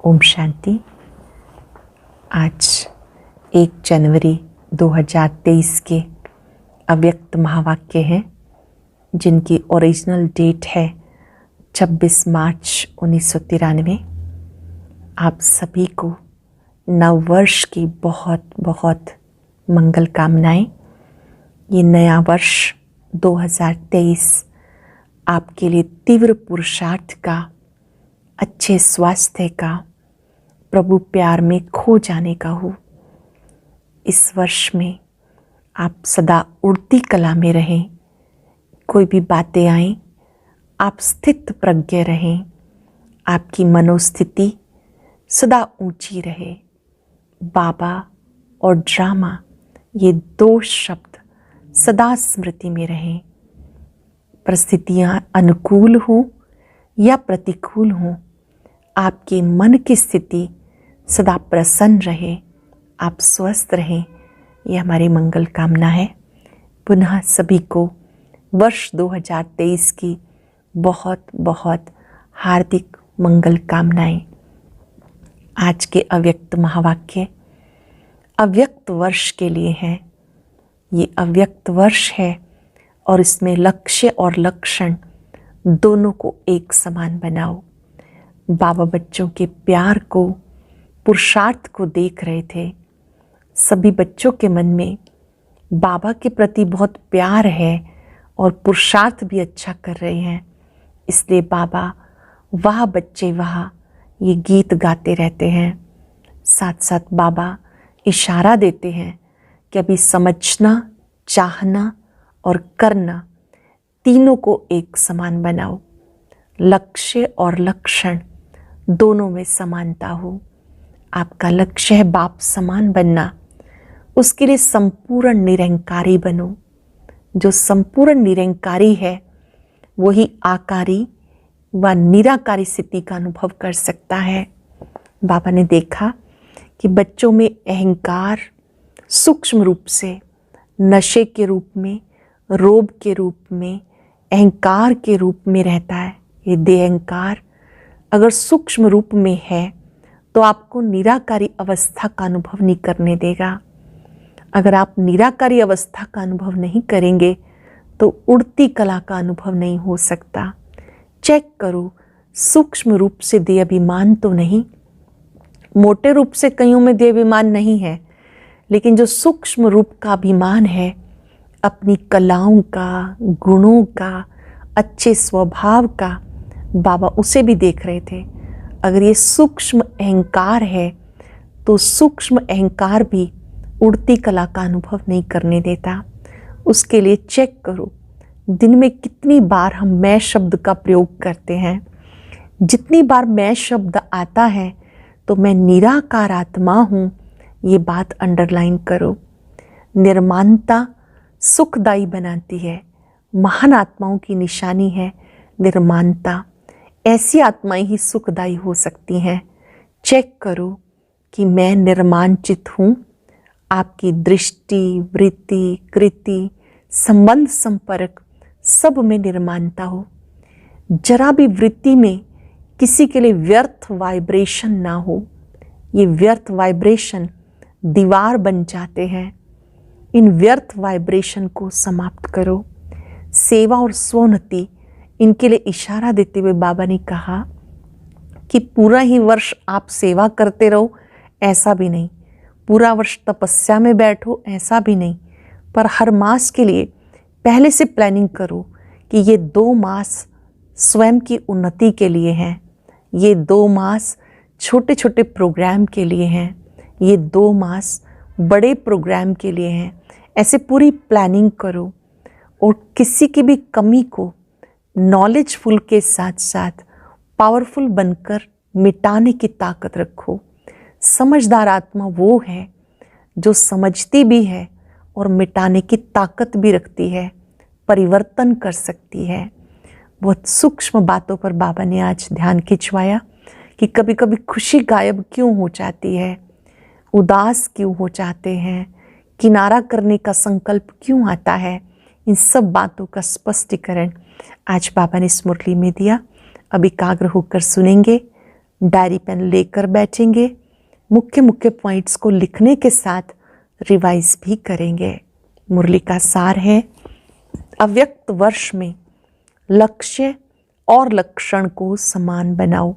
ओम शांति। आज 1 जनवरी 2023 के अव्यक्त महावाक्य हैं जिनकी ओरिजिनल डेट है 26 मार्च 1993। आप सभी को नव वर्ष की बहुत बहुत मंगल कामनाएं। ये नया वर्ष 2023 आपके लिए तीव्र पुरुषार्थ का, अच्छे स्वास्थ्य का, प्रभु प्यार में खो जाने का हो। इस वर्ष में आप सदा उड़ती कला में रहें। कोई भी बातें आएं, आप स्थित प्रज्ञ रहें। आपकी मनोस्थिति सदा ऊंची रहे। बाबा और ड्रामा, ये 2 शब्द सदा स्मृति में रहें। परिस्थितियां अनुकूल हों या प्रतिकूल हों, आपके मन की स्थिति सदा प्रसन्न रहे, आप स्वस्थ रहें। यह हमारी मंगल कामना है। पुनः सभी को वर्ष 2023 की बहुत बहुत हार्दिक मंगल कामनाएं। आज के अव्यक्त महावाक्य अव्यक्त वर्ष के लिए हैं। ये अव्यक्त वर्ष है और इसमें लक्ष्य और लक्षण दोनों को एक समान बनाओ। बाबा बच्चों के प्यार को, पुरुषार्थ को देख रहे थे। सभी बच्चों के मन में बाबा के प्रति बहुत प्यार है और पुरुषार्थ भी अच्छा कर रहे हैं। इसलिए बाबा वाह बच्चे वाह ये गीत गाते रहते हैं। साथ साथ बाबा इशारा देते हैं कि अभी समझना, चाहना और करना तीनों को एक समान बनाओ। लक्ष्य और लक्षण दोनों में समानता हो। आपका लक्ष्य है बाप समान बनना, उसके लिए संपूर्ण निरंकारी बनो। जो संपूर्ण निरंकारी है वही आकारी व निराकारी स्थिति का अनुभव कर सकता है। बाबा ने देखा कि बच्चों में अहंकार सूक्ष्म रूप से नशे के रूप में, रोब के रूप में, अहंकार के रूप में रहता है। ये देहंकार अगर सूक्ष्म रूप में है तो आपको निराकारी अवस्था का अनुभव नहीं करने देगा। अगर आप निराकारी अवस्था का अनुभव नहीं करेंगे तो उड़ती कला का अनुभव नहीं हो सकता। चेक करो, सूक्ष्म रूप से देह अभिमान तो नहीं, मोटे रूप से कईयों में देह अभिमान नहीं है, लेकिन जो सूक्ष्म रूप का अभिमान है, अपनी कलाओं का, गुणों का, अच्छे स्वभाव का, बाबा उसे भी देख रहे थे। अगर ये सूक्ष्म अहंकार है तो सूक्ष्म अहंकार भी उड़ती कला का अनुभव नहीं करने देता। उसके लिए चेक करो दिन में कितनी बार हम मैं शब्द का प्रयोग करते हैं। जितनी बार मैं शब्द आता है तो मैं निराकार आत्मा हूँ, ये बात अंडरलाइन करो। निर्माणता सुखदायी बनाती है। महान आत्माओं की निशानी है निर्माणता। ऐसी आत्माएं ही सुखदायी हो सकती हैं। चेक करो कि मैं निर्माणचित हूँ। आपकी दृष्टि, वृत्ति, कृति, संबंध, संपर्क सब में निर्माणता हो। जरा भी वृत्ति में किसी के लिए व्यर्थ वाइब्रेशन ना हो। ये व्यर्थ वाइब्रेशन दीवार बन जाते हैं। इन व्यर्थ वाइब्रेशन को समाप्त करो। सेवा और स्वोन्नति, इनके लिए इशारा देते हुए बाबा ने कहा कि पूरा ही वर्ष आप सेवा करते रहो, ऐसा भी नहीं। पूरा वर्ष तपस्या में बैठो, ऐसा भी नहीं। पर हर मास के लिए पहले से प्लानिंग करो कि ये 2 मास स्वयं की उन्नति के लिए हैं। ये 2 मास छोटे छोटे प्रोग्राम के लिए हैं। ये 2 मास बड़े प्रोग्राम के लिए हैं। ऐसे पूरी प्लानिंग करो और किसी की भी कमी को नॉलेजफुल के साथ साथ पावरफुल बनकर मिटाने की ताकत रखो। समझदार आत्मा वो है जो समझती भी है और मिटाने की ताकत भी रखती है, परिवर्तन कर सकती है। बहुत सूक्ष्म बातों पर बाबा ने आज ध्यान खिंचवाया कि कभी कभी खुशी गायब क्यों हो जाती है, उदास क्यों हो जाते हैं, किनारा करने का संकल्प क्यों आता है। इन सब बातों का स्पष्टीकरण आज बाबा ने इस मुरली में दिया। अब एकाग्र होकर सुनेंगे। डायरी पेन लेकर बैठेंगे, मुख्य मुख्य पॉइंट्स को लिखने के साथ रिवाइज भी करेंगे। मुरली का सार है, अव्यक्त वर्ष में लक्ष्य और लक्षण को समान बनाओ।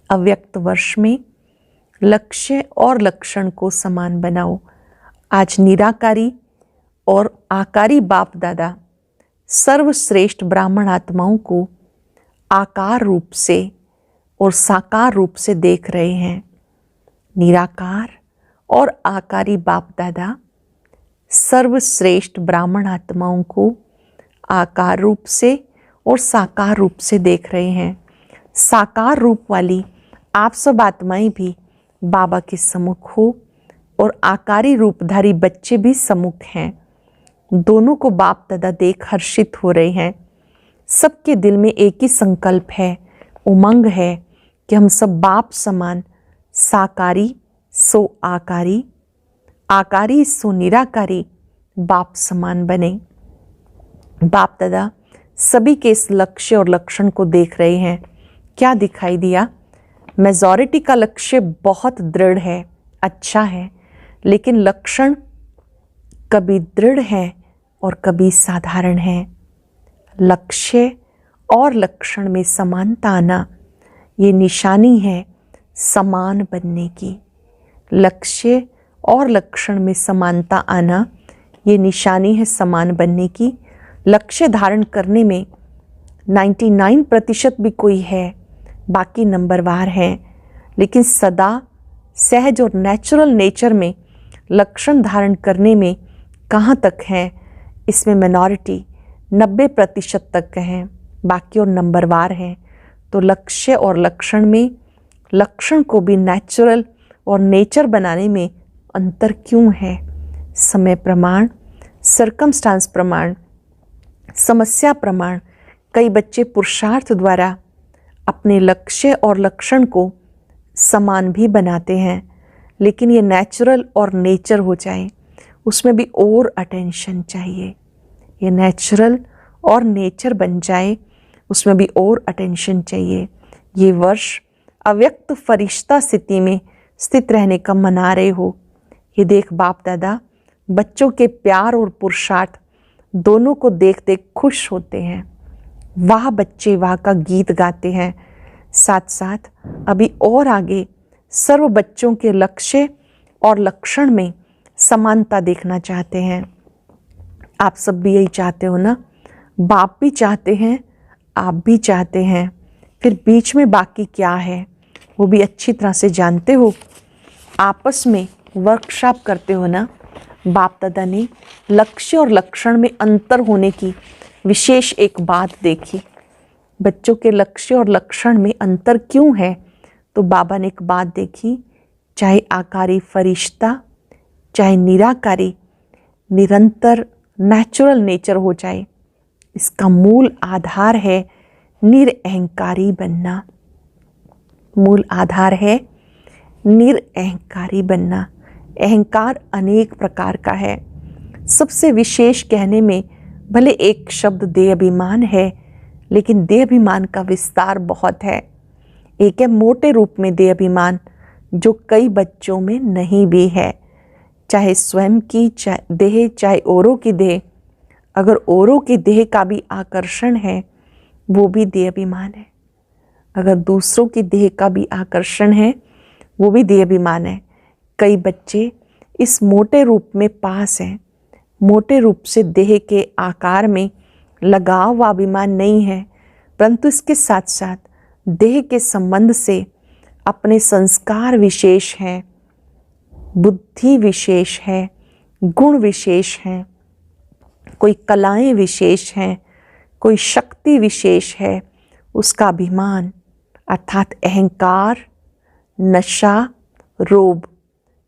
अव्यक्त वर्ष में लक्ष्य और लक्षण को समान बनाओ। आज निराकारी और आकारी बाप दादा सर्वश्रेष्ठ ब्राह्मण आत्माओं को आकार रूप से और साकार रूप से देख रहे हैं। निराकार और आकारी बाप दादा सर्वश्रेष्ठ ब्राह्मण आत्माओं को आकार रूप से और साकार रूप से देख रहे हैं। साकार रूप वाली आप सब आत्माएं भी बाबा के सम्मुख हो और आकारी रूपधारी बच्चे भी सम्मुख हैं। दोनों को बाप दादा देख हर्षित हो रहे हैं। सबके दिल में एक ही संकल्प है, उमंग है कि हम सब बाप समान साकारी सो आकारी, आकारी सो निराकारी बाप समान बने। बाप दादा सभी के इस लक्ष्य और लक्षण को देख रहे हैं। क्या दिखाई दिया? मेजॉरिटी का लक्ष्य बहुत दृढ़ है, अच्छा है, लेकिन लक्षण कभी दृढ़ है और कभी साधारण है। लक्ष्य और लक्षण में समानता आना ये निशानी है समान बनने की। लक्ष्य और लक्षण में समानता आना ये निशानी है समान बनने की। लक्ष्य धारण करने में 99% भी कोई है, बाकी नंबरवार हैं, लेकिन सदा सहज और नेचुरल नेचर में लक्षण धारण करने में कहाँ तक हैं, इसमें मिनॉरिटी 90% तक हैं, बाकी और नंबरवार हैं। तो लक्ष्य और लक्षण में, लक्षण को भी नेचुरल और नेचर बनाने में अंतर क्यों है? समय प्रमाण, सर्कमस्टांस प्रमाण, समस्या प्रमाण कई बच्चे पुरुषार्थ द्वारा अपने लक्ष्य और लक्षण को समान भी बनाते हैं, लेकिन ये नेचुरल और नेचर हो जाए उसमें भी और अटेंशन चाहिए। ये नेचुरल और नेचर बन जाए उसमें भी और अटेंशन चाहिए। ये वर्ष अव्यक्त फरिश्ता स्थिति में स्थित रहने का मना रहे हो। ये देख बाप दादा बच्चों के प्यार और पुरुषार्थ दोनों को देख देख खुश होते हैं। वाह बच्चे वाह का गीत गाते हैं। साथ साथ अभी और आगे सर्व बच्चों के लक्ष्य और लक्षण में समानता देखना चाहते हैं। आप सब भी यही चाहते हो ना? बाप भी चाहते हैं, आप भी चाहते हैं, फिर बीच में बाकी क्या है वो भी अच्छी तरह से जानते हो। आपस में वर्कशॉप करते हो ना। बाप दादा ने लक्ष्य और लक्षण में अंतर होने की विशेष एक बात देखी। बच्चों के लक्ष्य और लक्षण में अंतर क्यों है? तो बाबा ने एक बात देखी, चाहे आकारी फरिश्ता चाहे निराकारी निरंतर नेचुरल नेचर हो जाए, इसका मूल आधार है निरअहंकारी बनना। मूल आधार है निरअहंकारी बनना। अहंकार अनेक प्रकार का है। सबसे विशेष कहने में भले एक शब्द देह अभिमान है, लेकिन देह अभिमान का विस्तार बहुत है। एक है मोटे रूप में देह अभिमान, जो कई बच्चों में नहीं भी है। चाहे स्वयं की देह चाहे औरों की देह, अगर औरों की देह का भी आकर्षण है वो भी देह अभिमान है। अगर दूसरों की देह का भी आकर्षण है वो भी देह अभिमान है। कई बच्चे इस मोटे रूप में पास हैं, मोटे रूप से देह के आकार में लगाव व अभिमान नहीं है, परंतु इसके साथ साथ देह के संबंध से अपने संस्कार विशेष हैं, बुद्धि विशेष है, गुण विशेष हैं, कोई कलाएं विशेष हैं, कोई शक्ति विशेष है, उसका अभिमान अर्थात अहंकार, नशा, रोब,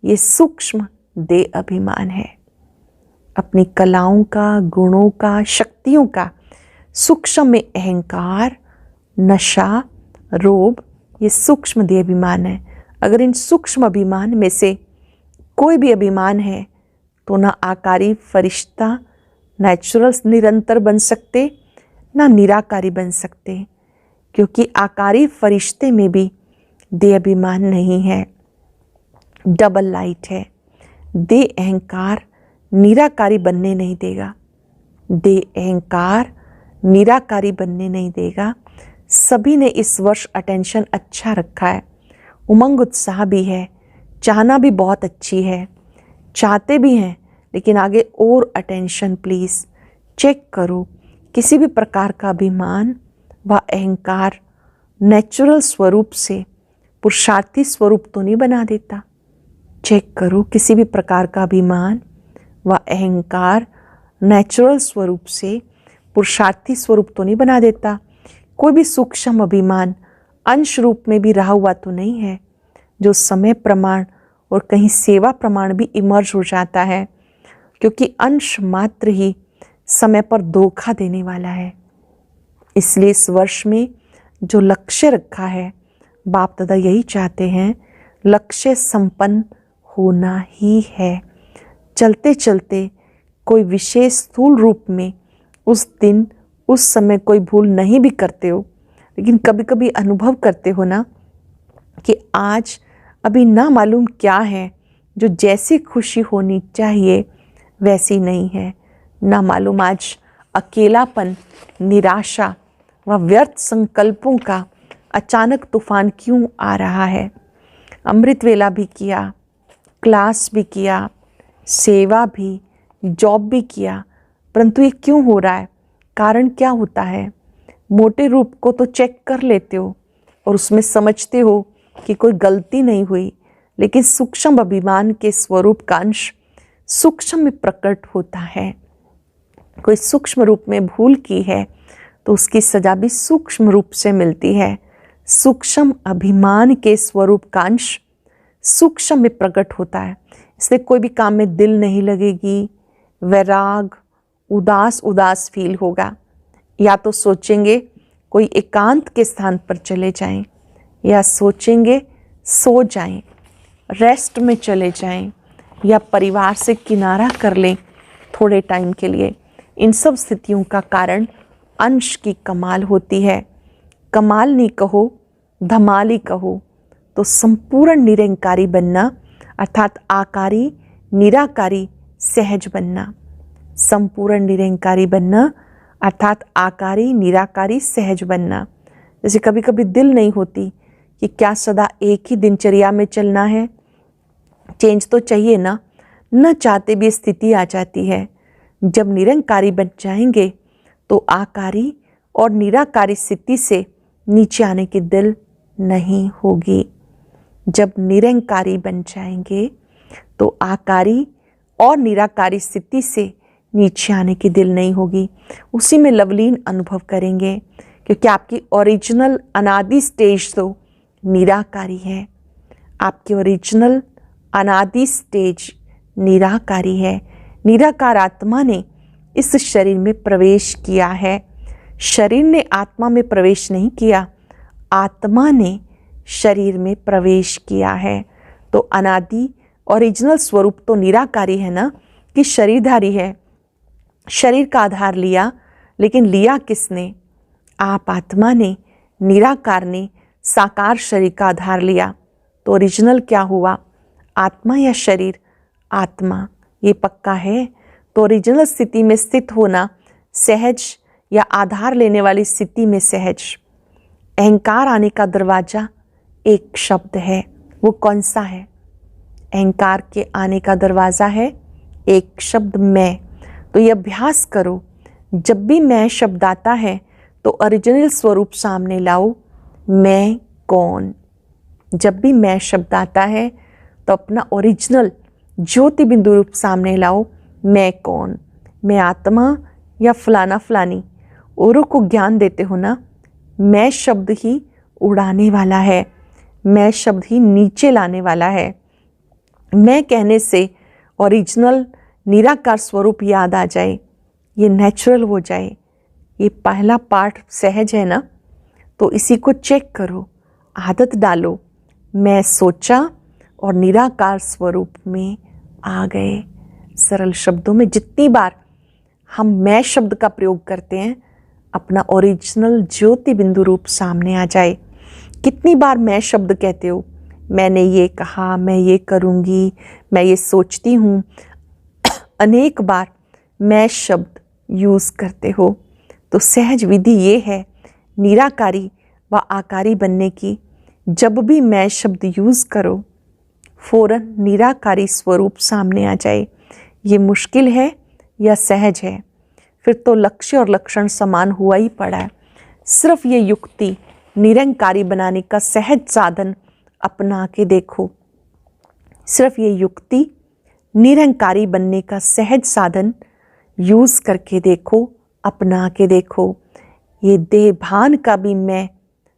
ये सूक्ष्म देह अभिमान है। अपनी कलाओं का, गुणों का, शक्तियों का सूक्ष्म में अहंकार, नशा, रोब, ये सूक्ष्म देह अभिमान है। अगर इन सूक्ष्म अभिमान में से कोई भी अभिमान है तो ना आकारी फरिश्ता नेचुरल निरंतर बन सकते, ना निराकारी बन सकते, क्योंकि आकारी फरिश्ते में भी देह अभिमान नहीं है, डबल लाइट है। देह अहंकार निराकारी बनने नहीं देगा, देह अहंकार निराकारी बनने नहीं देगा। सभी ने इस वर्ष अटेंशन अच्छा रखा है, उमंग उत्साह भी है, चाहना भी बहुत अच्छी है, चाहते भी हैं, लेकिन आगे और अटेंशन प्लीज़। चेक करो किसी भी प्रकार का अभिमान व अहंकार नेचुरल स्वरूप से पुरुषार्थी स्वरूप तो नहीं बना देता। चेक करो किसी भी प्रकार का अभिमान व अहंकार नेचुरल स्वरूप से पुरुषार्थी स्वरूप तो नहीं बना देता। कोई भी सूक्ष्म अभिमान अंश रूप में भी रहा हुआ तो नहीं है, जो समय प्रमाण और कहीं सेवा प्रमाण भी इमर्ज हो जाता है, क्योंकि अंश मात्र ही समय पर धोखा देने वाला है। इसलिए इस वर्ष में जो लक्ष्य रखा है, बाप दादा यही चाहते हैं, लक्ष्य संपन्न होना ही है। चलते चलते कोई विशेष स्थूल रूप में उस दिन उस समय कोई भूल नहीं भी करते हो, लेकिन कभी कभी अनुभव करते हो ना कि आज अभी ना मालूम क्या है, जो जैसी खुशी होनी चाहिए वैसी नहीं है। ना मालूम आज अकेलापन, निराशा व व्यर्थ संकल्पों का अचानक तूफान क्यों आ रहा है। अमृत वेला भी किया, क्लास भी किया, सेवा भी, जॉब भी किया, परंतु ये क्यों हो रहा है, कारण क्या होता है। मोटे रूप को तो चेक कर लेते हो और उसमें समझते हो कि कोई गलती नहीं हुई, लेकिन सूक्ष्म अभिमान के स्वरूप का अंश सूक्ष्म में प्रकट होता है। कोई सूक्ष्म रूप में भूल की है तो उसकी सजा भी सूक्ष्म रूप से मिलती है। सूक्ष्म अभिमान के स्वरूप का अंश सूक्ष्म में प्रकट होता है। इसलिए कोई भी काम में दिल नहीं लगेगी, वैराग, उदास उदास फील होगा। या तो सोचेंगे कोई एकांत के स्थान पर चले जाएं, या सोचेंगे सो जाएं, रेस्ट में चले जाएं, या परिवार से किनारा कर लें थोड़े टाइम के लिए। इन सब स्थितियों का कारण अंश की कमाल होती है। कमाल नहीं कहो, धमाल ही कहो, तो संपूर्ण निरंकारी बनना, अर्थात आकारी, निराकारी, सहज बनना। संपूर्ण निरंकारी बनना अर्थात आकारी, निराकारी, सहज बनना। जैसे कभी कभी दिल नहीं होती कि क्या सदा एक ही दिनचर्या में चलना है, चेंज तो चाहिए ना, न चाहते भी स्थिति आ जाती है। जब निरंकारी बन जाएंगे तो आकारी और निराकारी स्थिति से नीचे आने की दिल नहीं होगी। जब निरंकारी बन जाएंगे तो आकारी और निराकारी स्थिति से नीचे आने की दिल नहीं होगी। उसी में लवलीन अनुभव करेंगे, क्योंकि आपकी ओरिजिनल अनादि स्टेज तो निराकारी है। आपकी ओरिजिनल अनादि स्टेज निराकारी है। निराकार आत्मा ने इस शरीर में प्रवेश किया है। शरीर ने आत्मा में प्रवेश नहीं किया, आत्मा ने शरीर में प्रवेश किया है। तो अनादि ओरिजिनल स्वरूप तो निराकारी है ना, कि शरीरधारी है। शरीर का आधार लिया, लेकिन लिया किसने? आप आत्मा ने, निराकार ने साकार शरीर का आधार लिया। तो ओरिजिनल क्या हुआ, आत्मा या शरीर? आत्मा, ये पक्का है। तो ओरिजिनल स्थिति में स्थित होना सहज, या आधार लेने वाली स्थिति में सहज। अहंकार आने का दरवाजा एक शब्द है, वो कौन सा है? अहंकार के आने का दरवाजा है एक शब्द, मैं। तो ये अभ्यास करो, जब भी मैं शब्द आता है तो ओरिजिनल स्वरूप सामने लाओ, मैं कौन। जब भी मैं शब्द आता है तो अपना ओरिजिनल ज्योति बिंदु रूप सामने लाओ, मैं कौन। मैं आत्मा या फलाना फलानी औरों को ज्ञान देते हो ना, मैं शब्द ही उड़ाने वाला है, मैं शब्द ही नीचे लाने वाला है। मैं कहने से ओरिजिनल निराकार स्वरूप याद आ जाए, ये नेचुरल हो जाए। ये पहला पार्ट सहज है ना, तो इसी को चेक करो, आदत डालो। मैं सोचा और निराकार स्वरूप में आ गए। सरल शब्दों में जितनी बार हम मैं शब्द का प्रयोग करते हैं, अपना ओरिजिनल ज्योति बिंदु रूप सामने आ जाए। कितनी बार मैं शब्द कहते हो? मैंने ये कहा, मैं ये करूँगी, मैं ये सोचती हूँ। अनेक बार मैं शब्द यूज़ करते हो। तो सहज विधि ये है निराकारी व आकारी बनने की। जब भी मैं शब्द यूज़ करो, फौरन निराकारी स्वरूप सामने आ जाए। ये मुश्किल है या सहज है? फिर तो लक्ष्य और लक्षण समान हुआ ही पड़ा है। सिर्फ ये युक्ति निरंकारी बनाने का सहज साधन अपना के देखो। सिर्फ ये युक्ति निरंकारी बनने का सहज साधन यूज़ करके देखो, अपना के देखो। ये देहभान का भी मैं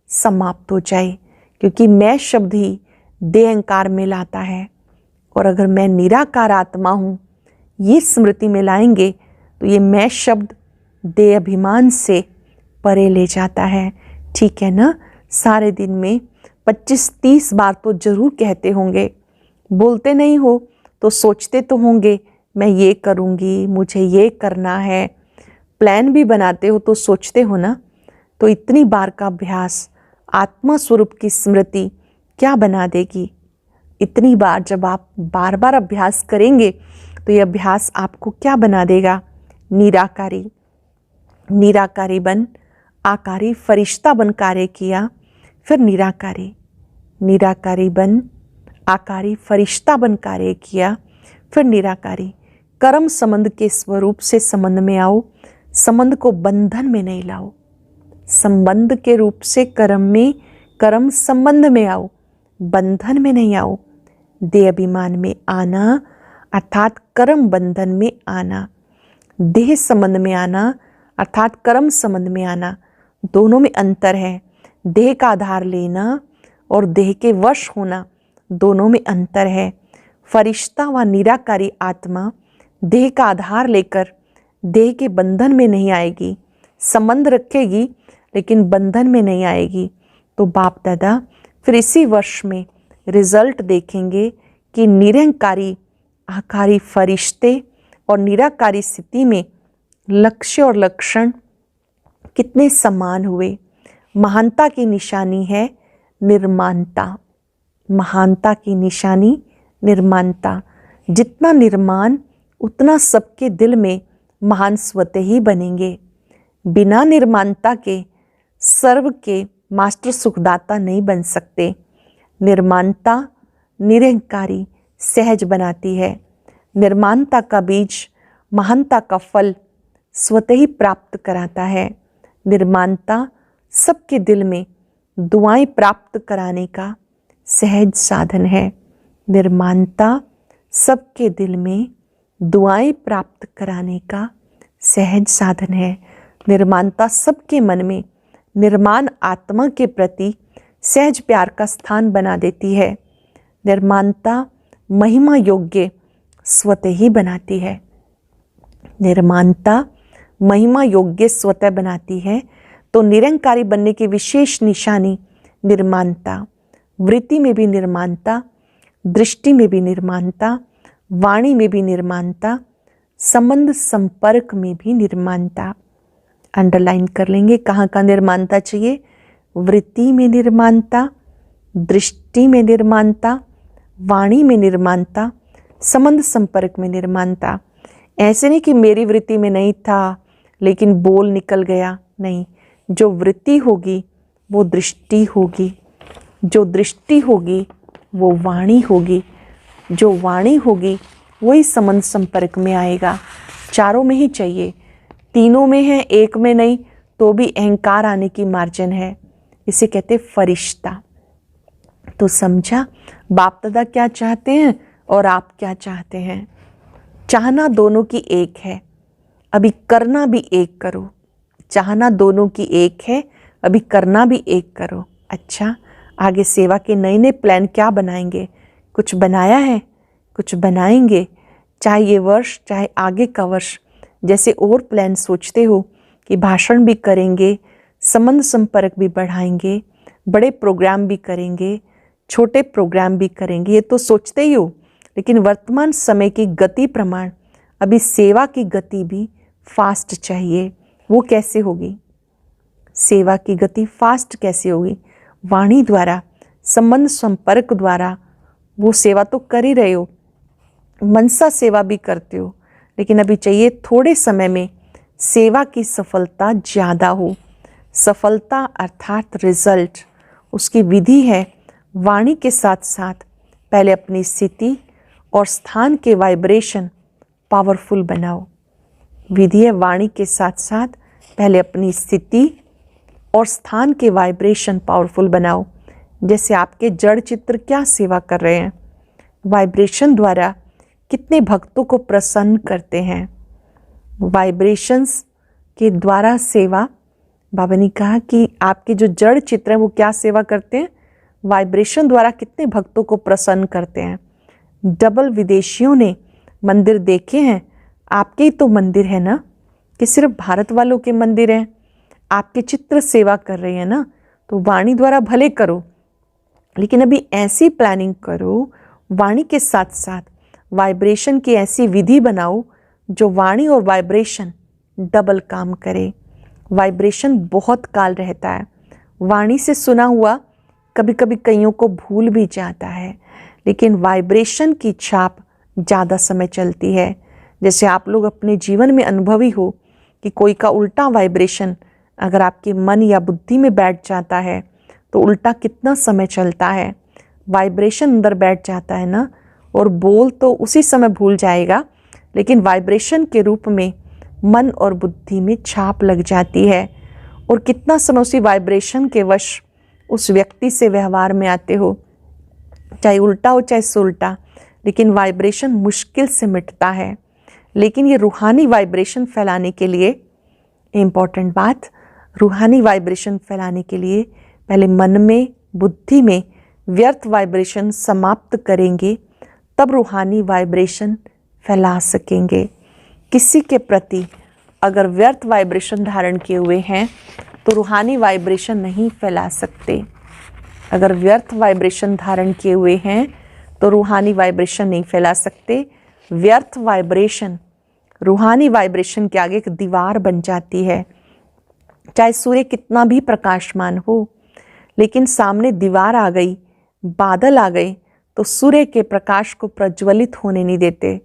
समाप्त हो जाए, क्योंकि मैं शब्द ही देह अहंकार में लाता है। और अगर मैं निराकार आत्मा हूँ, ये स्मृति में लाएंगे तो ये मैं शब्द देह अभिमान से परे ले जाता है। ठीक है ना? सारे दिन में 25-30 बार तो जरूर कहते होंगे। बोलते नहीं हो तो सोचते तो होंगे, मैं ये करूँगी, मुझे ये करना है। प्लान भी बनाते हो तो सोचते हो ना। तो इतनी बार का अभ्यास आत्मा स्वरूप की स्मृति क्या बना देगी? इतनी बार जब आप बार बार अभ्यास करेंगे तो ये अभ्यास आपको क्या बना देगा? निराकारी। निराकारी बन आकारी फरिश्ता बन कार्य किया, फिर निराकारी। निराकारी बन आकारी फरिश्ता बन कार्य किया, फिर निराकारी। कर्म संबंध के स्वरूप से संबंध में आओ, संबंध को बंधन में नहीं लाओ। संबंध के रूप से कर्म में, कर्म संबंध में आओ, बंधन में नहीं आओ। देह अभिमान में आना अर्थात कर्म बंधन में आना, देह संबंध में आना अर्थात कर्म संबंध में आना, दोनों में अंतर है। देह का आधार लेना और देह के वश होना, दोनों में अंतर है। फरिश्ता व निराकारी आत्मा देह का आधार लेकर देह के बंधन में नहीं आएगी, संबंध रखेगी लेकिन बंधन में नहीं आएगी। तो बाप दादा फिर इसी वर्ष में रिजल्ट देखेंगे कि निरंकारी आकारी फरिश्ते और निराकारी स्थिति में लक्ष्य और लक्षण कितने समान हुए। महानता की निशानी है निर्माणता। महानता की निशानी निर्माणता। जितना निर्माण उतना सबके दिल में महान स्वतः ही बनेंगे। बिना निर्माणता के सर्व के मास्टर सुखदाता नहीं बन सकते। निर्माणता निरंकारी सहज बनाती है। निर्माणता का बीज महानता का फल स्वतः ही प्राप्त कराता है। निर्माणता सबके दिल में दुआएं प्राप्त कराने का सहज साधन है। निर्माणता सबके दिल में दुआएं प्राप्त कराने का सहज साधन है। निर्माणता सबके मन में निर्माण आत्मा के प्रति सहज प्यार का स्थान बना देती है। निर्माणता महिमा योग्य स्वतः ही बनाती है। निर्माणता महिमा योग्य स्वतः बनाती है। तो निरंकारी बनने की विशेष निशानी निर्माणता। वृत्ति में भी निर्माणता, दृष्टि में भी निर्माणता, वाणी में भी निर्माणता, संबंध संपर्क में भी निर्माणता। अंडरलाइन कर लेंगे कहाँ का निर्माणता चाहिए। वृत्ति में निर्माणता, दृष्टि में निर्माणता, वाणी में निर्माणता, संबंध संपर्क में निर्माणता। ऐसे नहीं कि मेरी वृत्ति में नहीं था लेकिन बोल निकल गया, नहीं। जो वृत्ति होगी वो दृष्टि होगी, जो दृष्टि होगी वो वाणी होगी, जो वाणी होगी वही संबंध संपर्क में आएगा। चारों में ही चाहिए, तीनों में है एक में नहीं तो भी अहंकार आने की मार्जिन है। इसे कहते फरिश्ता। तो समझा बाप दादा क्या चाहते हैं और आप क्या चाहते हैं। चाहना दोनों की एक है, अभी करना भी एक करो। चाहना दोनों की एक है, अभी करना भी एक करो। अच्छा, आगे सेवा के नए नए प्लान क्या बनाएंगे? कुछ बनाया है, कुछ बनाएंगे। चाहे ये वर्ष चाहे आगे का वर्ष, जैसे और प्लान सोचते हो कि भाषण भी करेंगे, संबंध संपर्क भी बढ़ाएंगे, बड़े प्रोग्राम भी करेंगे, छोटे प्रोग्राम भी करेंगे, ये तो सोचते ही हो। लेकिन वर्तमान समय की गति प्रमाण अभी सेवा की गति भी फास्ट चाहिए। वो कैसे होगी? सेवा की गति फास्ट कैसे होगी? वाणी द्वारा, संबंध संपर्क द्वारा वो सेवा तो कर ही रहे हो, मनसा सेवा भी करते हो, लेकिन अभी चाहिए थोड़े समय में सेवा की सफलता ज़्यादा हो। सफलता अर्थात रिजल्ट, उसकी विधि है वाणी के साथ साथ पहले अपनी स्थिति और स्थान के वाइब्रेशन पावरफुल बनाओ। विधि है वाणी के साथ साथ पहले अपनी स्थिति और स्थान के वाइब्रेशन पावरफुल बनाओ। जैसे आपके जड़ चित्र क्या सेवा कर रहे हैं, वाइब्रेशन द्वारा कितने भक्तों को प्रसन्न करते हैं। वाइब्रेशंस के द्वारा सेवा, बाबा ने कहा कि आपके जो जड़ चित्र हैं वो क्या सेवा करते हैं, वाइब्रेशन द्वारा कितने भक्तों को प्रसन्न करते हैं। डबल विदेशियों ने मंदिर देखे हैं, आपके ही तो मंदिर है ना, कि सिर्फ भारत वालों के मंदिर हैं। आपके चित्र सेवा कर रहे हैं ना, तो वाणी द्वारा भले करो, लेकिन अभी ऐसी प्लानिंग करो, वाणी के साथ साथ वाइब्रेशन की ऐसी विधि बनाओ जो वाणी और वाइब्रेशन डबल काम करे। वाइब्रेशन बहुत काल रहता है, वाणी से सुना हुआ कभी कभी कईयों को भूल भी जाता है, लेकिन वाइब्रेशन की छाप ज़्यादा समय चलती है। जैसे आप लोग अपने जीवन में अनुभवी हो कि कोई का उल्टा वाइब्रेशन अगर आपके मन या बुद्धि में बैठ जाता है तो उल्टा कितना समय चलता है। वाइब्रेशन अंदर बैठ जाता है ना, और बोल तो उसी समय भूल जाएगा, लेकिन वाइब्रेशन के रूप में मन और बुद्धि में छाप लग जाती है। और कितना समय उसी वाइब्रेशन के वश उस व्यक्ति से व्यवहार में आते हो, चाहे उल्टा हो चाहे सुलटा, लेकिन वाइब्रेशन मुश्किल से मिटता है। लेकिन ये रूहानी वाइब्रेशन फैलाने के लिए, इम्पॉर्टेंट बात, रूहानी वाइब्रेशन फैलाने के लिए पहले मन में बुद्धि में व्यर्थ वाइब्रेशन समाप्त करेंगे, तब रूहानी वाइब्रेशन फैला सकेंगे। किसी के प्रति अगर व्यर्थ वाइब्रेशन धारण किए हुए हैं तो रूहानी वाइब्रेशन नहीं फैला सकते। अगर व्यर्थ वाइब्रेशन धारण किए हुए हैं तो रूहानी वाइब्रेशन नहीं फैला सकते। व्यर्थ वाइब्रेशन रूहानी वाइब्रेशन के आगे एक दीवार बन जाती है। चाहे सूर्य कितना भी प्रकाशमान हो, लेकिन सामने दीवार आ गई, बादल आ गए, तो सूर्य के प्रकाश को प्रज्वलित होने नहीं देते।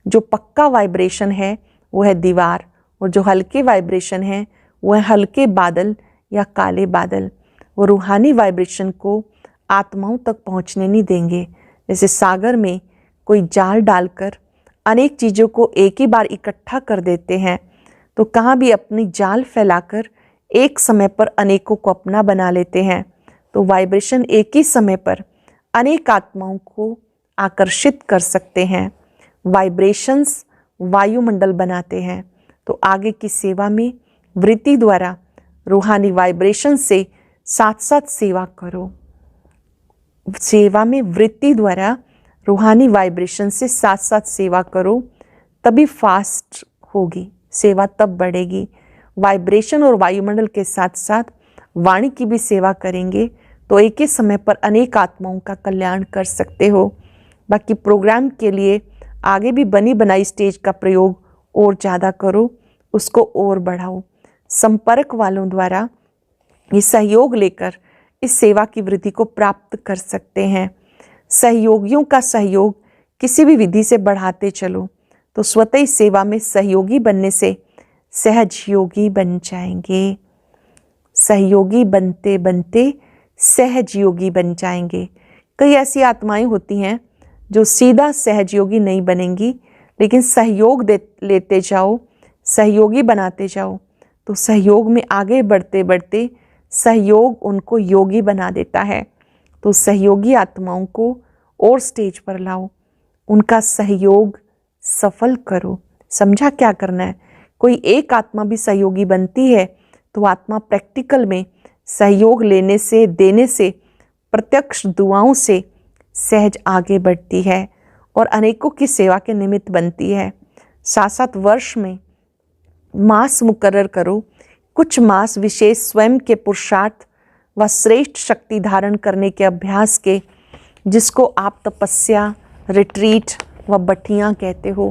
जो पक्का वाइब्रेशन है वो है दीवार, और जो हल्के वाइब्रेशन है वो है हल्के बादल या काले बादल। वो रूहानी वाइब्रेशन को आत्माओं तक पहुंचने नहीं देंगे। जैसे सागर में कोई जाल डालकर अनेक चीज़ों को एक ही बार इकट्ठा कर देते हैं, तो कहाँ भी अपनी जाल फैलाकर एक समय पर अनेकों को अपना बना लेते हैं। तो वाइब्रेशन एक ही समय पर अनेक आत्माओं को आकर्षित कर सकते हैं। वाइब्रेशंस वायुमंडल बनाते हैं। तो आगे की सेवा में वृत्ति द्वारा रूहानी वाइब्रेशन से साथ साथ सेवा करो। सेवा में वृत्ति द्वारा रूहानी वाइब्रेशन से साथ साथ सेवा करो, तभी फास्ट होगी सेवा, तब बढ़ेगी। वाइब्रेशन और वायुमंडल के साथ साथ वाणी की भी सेवा करेंगे तो एक ही समय पर अनेक आत्माओं का कल्याण कर सकते हो। बाकी प्रोग्राम के लिए आगे भी बनी बनाई स्टेज का प्रयोग और ज़्यादा करो, उसको और बढ़ाओ। संपर्क वालों द्वारा ये सहयोग लेकर इस सेवा की वृद्धि को प्राप्त कर सकते हैं। सहयोगियों का सहयोग किसी भी विधि से बढ़ाते चलो तो स्वतः ही सेवा में सहयोगी बनने से सहज योगी बन जाएंगे। सहयोगी बनते बनते सहज योगी बन जाएंगे। कई ऐसी आत्माएं होती हैं जो सीधा सहज योगी नहीं बनेंगी, लेकिन सहयोग लेते जाओ, सहयोगी बनाते जाओ, तो सहयोग में आगे बढ़ते बढ़ते सहयोग उनको योगी बना देता है। तो सहयोगी आत्माओं को और स्टेज पर लाओ, उनका सहयोग सफल करो। समझा क्या करना है? कोई एक आत्मा भी सहयोगी बनती है तो आत्मा प्रैक्टिकल में सहयोग लेने से, देने से, प्रत्यक्ष दुआओं से सहज आगे बढ़ती है और अनेकों की सेवा के निमित्त बनती है। 7-7 वर्ष में मास मुकर्रर करो, कुछ मास विशेष स्वयं के पुरुषार्थ व श्रेष्ठ शक्ति धारण करने के अभ्यास के, जिसको आप तपस्या, रिट्रीट व बठियाँ कहते हो।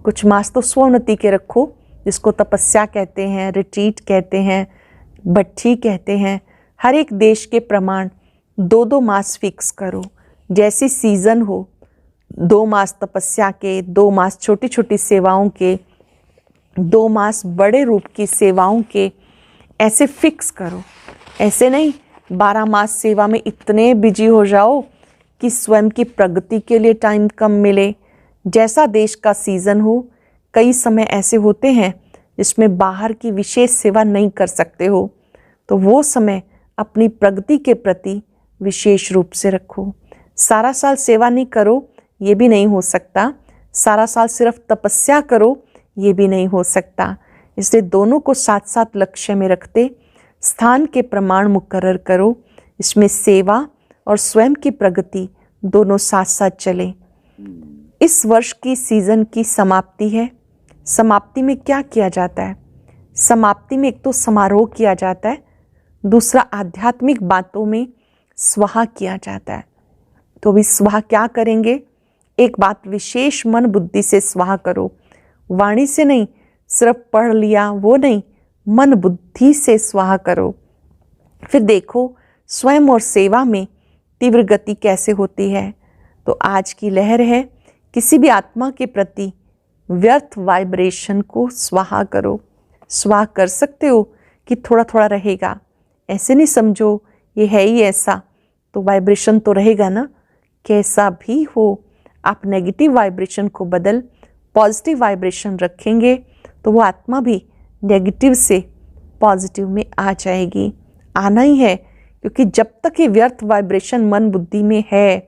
कुछ मास तो स्वोन्नति के रखो, जिसको तपस्या कहते हैं, रिट्रीट कहते हैं, भट्ठी कहते हैं। हर एक देश के प्रमाण 2-2 मास फिक्स करो, जैसी सीज़न हो, 2 मास तपस्या के, 2 मास छोटी छोटी सेवाओं के, 2 मास बड़े रूप की सेवाओं के, ऐसे फिक्स करो। ऐसे नहीं 12 मास सेवा में इतने बिजी हो जाओ कि स्वयं की प्रगति के लिए टाइम कम मिले। जैसा देश का सीज़न हो, कई समय ऐसे होते हैं जिसमें बाहर की विशेष सेवा नहीं कर सकते हो, तो वो समय अपनी प्रगति के प्रति विशेष रूप से रखो। सारा साल सेवा नहीं करो, ये भी नहीं हो सकता। सारा साल सिर्फ तपस्या करो, ये भी नहीं हो सकता। इसलिए दोनों को साथ साथ लक्ष्य में रखते स्थान के प्रमाण मुकर्रर करो। इसमें सेवा और स्वयं की प्रगति दोनों साथ साथ चले। इस वर्ष की सीजन की समाप्ति है। समाप्ति में क्या किया जाता है? समाप्ति में एक तो समारोह किया जाता है, दूसरा आध्यात्मिक बातों में स्वाहा किया जाता है। तो अभी स्वाहा क्या करेंगे? एक बात विशेष मन बुद्धि से स्वाहा करो, वाणी से नहीं, सिर्फ पढ़ लिया वो नहीं, मन बुद्धि से स्वाहा करो। फिर देखो स्वयं और सेवा में तीव्र गति कैसे होती है। तो आज की लहर है, किसी भी आत्मा के प्रति व्यर्थ वाइब्रेशन को स्वाहा करो। स्वाहा कर सकते हो कि थोड़ा थोड़ा रहेगा, ऐसे नहीं समझो ये है ही ऐसा, तो वाइब्रेशन तो रहेगा ना। कैसा भी हो, आप नेगेटिव वाइब्रेशन को बदल पॉजिटिव वाइब्रेशन रखेंगे तो वो आत्मा भी नेगेटिव से पॉजिटिव में आ जाएगी। आना ही है, क्योंकि जब तक ये व्यर्थ वाइब्रेशन मन बुद्धि में है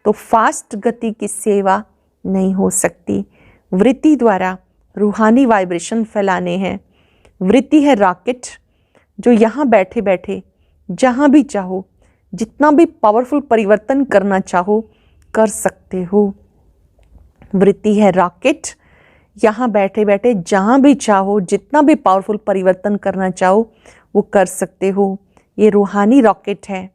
तो फास्ट गति की सेवा नहीं हो सकती। वृत्ति द्वारा रूहानी वाइब्रेशन फैलाने हैं। वृत्ति है रॉकेट, जो यहाँ बैठे बैठे जहाँ भी चाहो, जितना भी पावरफुल परिवर्तन करना चाहो कर सकते हो। वृत्ति है रॉकेट, यहाँ बैठे बैठे जहाँ भी चाहो, जितना भी पावरफुल परिवर्तन करना चाहो वो कर सकते हो। ये रूहानी रॉकेट है,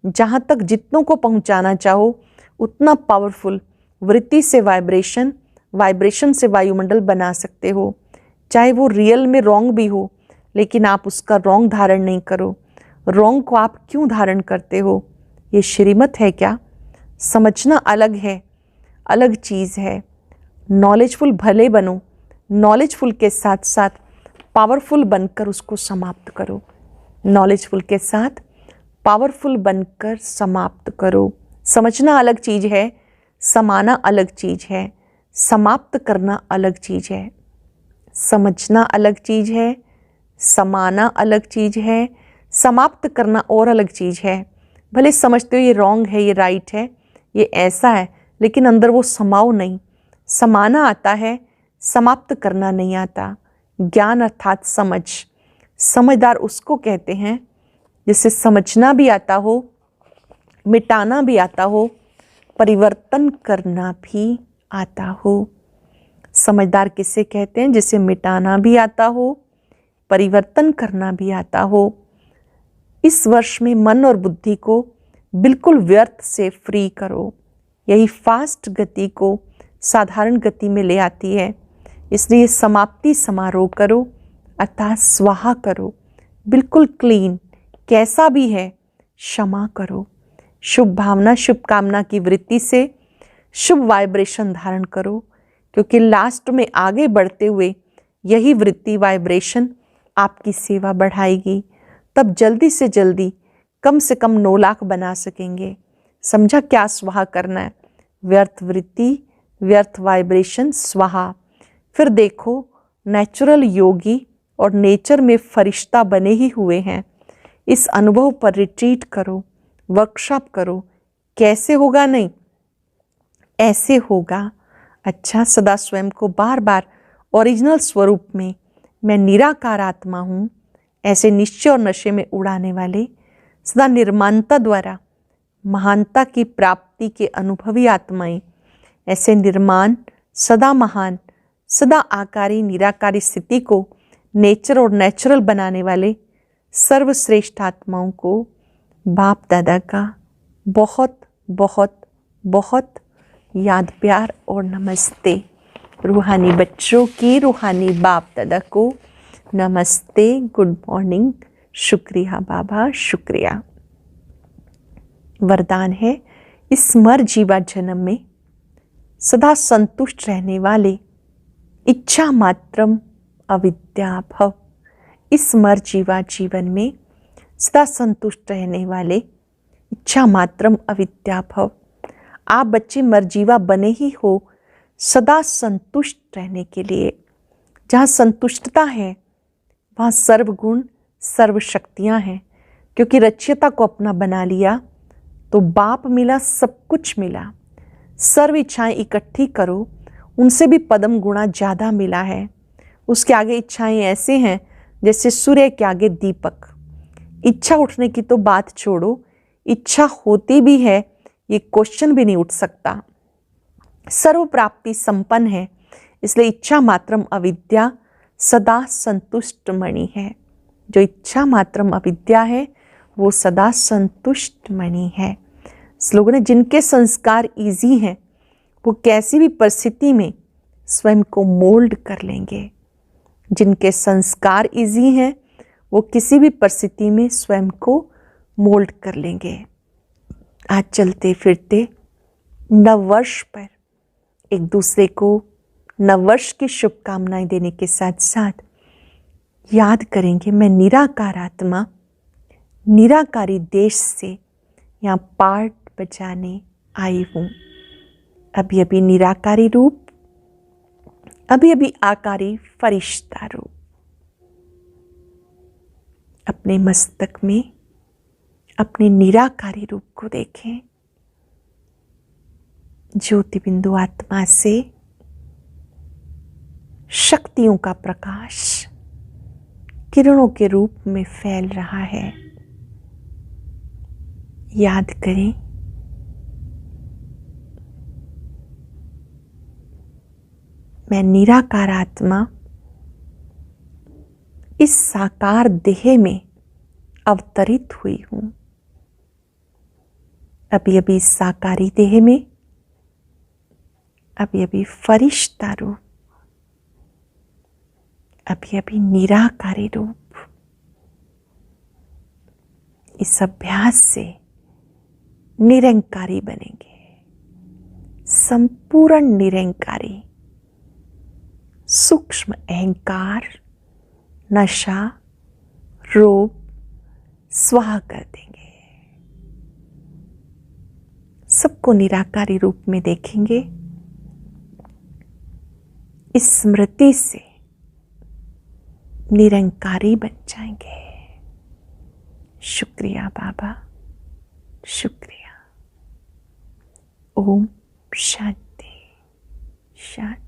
जहाँ तक जितनों को पहुँचाना चाहो उतना पावरफुल वृत्ति से वाइब्रेशन से वायुमंडल बना सकते हो। चाहे वो रियल में रॉन्ग भी हो, लेकिन आप उसका रॉन्ग धारण नहीं करो। रॉन्ग को आप क्यों धारण करते हो? ये श्रीमत है क्या? समझना अलग है, अलग चीज़ है। नॉलेजफुल भले बनो, नॉलेजफुल के साथ साथ पावरफुल बनकर उसको समाप्त करो। नॉलेजफुल के साथ पावरफुल बनकर समाप्त करो। समझना अलग चीज़ है, समाना अलग चीज़ है, समाप्त करना अलग चीज़ है। समझना अलग चीज़ है, समाना अलग चीज़ है, समाप्त करना और अलग चीज़ है। भले समझते हो ये रॉन्ग है, ये राइट है, ये ऐसा है, लेकिन अंदर वो समाओ नहीं। समाना आता है, समाप्त करना नहीं आता। ज्ञान अर्थात समझ। समझदार उसको कहते हैं जिसे समझना भी आता हो, मिटाना भी आता हो, परिवर्तन करना भी आता हो। समझदार किसे कहते हैं? जिसे मिटाना भी आता हो, परिवर्तन करना भी आता हो। इस वर्ष में मन और बुद्धि को बिल्कुल व्यर्थ से फ्री करो। यही फास्ट गति को साधारण गति में ले आती है। इसलिए समाप्ति समारोह करो, अर्थात स्वाहा करो। बिल्कुल क्लीन, कैसा भी है क्षमा करो। शुभ भावना, शुभकामना की वृत्ति से शुभ वाइब्रेशन धारण करो, क्योंकि लास्ट में आगे बढ़ते हुए यही वृत्ति वाइब्रेशन आपकी सेवा बढ़ाएगी। तब जल्दी से जल्दी कम से कम 9 लाख बना सकेंगे। समझा क्या स्वाहा करना है? व्यर्थ वृत्ति, व्यर्थ वाइब्रेशन, स्वाहा। फिर देखो नेचुरल योगी और नेचर में फरिश्ता बने ही हुए हैं। इस अनुभव पर रिट्रीट करो, वर्कशॉप करो। कैसे होगा? नहीं, ऐसे होगा। अच्छा, सदा स्वयं को बार बार ओरिजिनल स्वरूप में मैं निराकार आत्मा हूँ, ऐसे निश्चय और नशे में उड़ाने वाले, सदा निर्माणता द्वारा महानता की प्राप्ति के अनुभवी आत्माएं, ऐसे निर्माण, सदा महान, सदा आकारी निराकारी स्थिति को नेचर और नेचुरल बनाने वाले सर्वश्रेष्ठ आत्माओं को बाप दादा का बहुत बहुत बहुत याद, प्यार और नमस्ते। रूहानी बच्चों की रूहानी बाप दादा को नमस्ते, गुड मॉर्निंग, शुक्रिया बाबा, शुक्रिया। वरदान है, इस मर जीवा जन्म में सदा संतुष्ट रहने वाले इच्छा मात्रम अविद्या भव। इस मर जीवा जीवन में सदा संतुष्ट रहने वाले इच्छा मात्रम अविद्या भव। आप बच्चे मरजीवा बने ही हो सदा संतुष्ट रहने के लिए। जहाँ संतुष्टता है वहाँ सर्वगुण सर्व शक्तियाँ हैं, क्योंकि रच्यता को अपना बना लिया तो बाप मिला, सब कुछ मिला। सर्व इच्छाएं इकट्ठी करो, उनसे भी पदम गुणा ज़्यादा मिला है। उसके आगे इच्छाएं ऐसे हैं जैसे सूर्य के आगे दीपक। इच्छा उठने की तो बात छोड़ो, इच्छा होती भी है ये क्वेश्चन भी नहीं उठ सकता। सर्व प्राप्ति संपन्न है, इसलिए इच्छा मात्रम अविद्या सदा संतुष्ट मणि है। जो इच्छा मात्रम अविद्या है वो सदा संतुष्ट मणि है। स्लोगन है, जिनके संस्कार इजी हैं वो कैसी भी परिस्थिति में स्वयं को मोल्ड कर लेंगे। जिनके संस्कार इजी हैं वो किसी भी परिस्थिति में स्वयं को मोल्ड कर लेंगे। आज चलते फिरते नववर्ष पर एक दूसरे को नववर्ष की शुभकामनाएं देने के साथ साथ याद करेंगे, मैं निराकार आत्मा निराकारी देश से यहाँ पार्ट बजाने आई हूँ। अभी अभी निराकारी रूप, अभी अभी आकारी फरिश्ता रूप। अपने मस्तक में अपने निराकारी रूप को देखें। ज्योति बिंदु आत्मा से शक्तियों का प्रकाश किरणों के रूप में फैल रहा है। याद करें, मैं निराकार आत्मा इस साकार देह में अवतरित हुई हूं। अभी अभी साकारी देह में, अभी अभी फरिश्ता रूप, अभी अभी निराकारी रूप। इस अभ्यास से निरंकारी बनेंगे, संपूर्ण निरंकारी। सूक्ष्म अहंकार, नशा, रोग स्वाहा कर देंगे। सबको निराकारी रूप में देखेंगे। इस स्मृति से निरंकारी बन जाएंगे। शुक्रिया बाबा, शुक्रिया। ओम शांति शांति।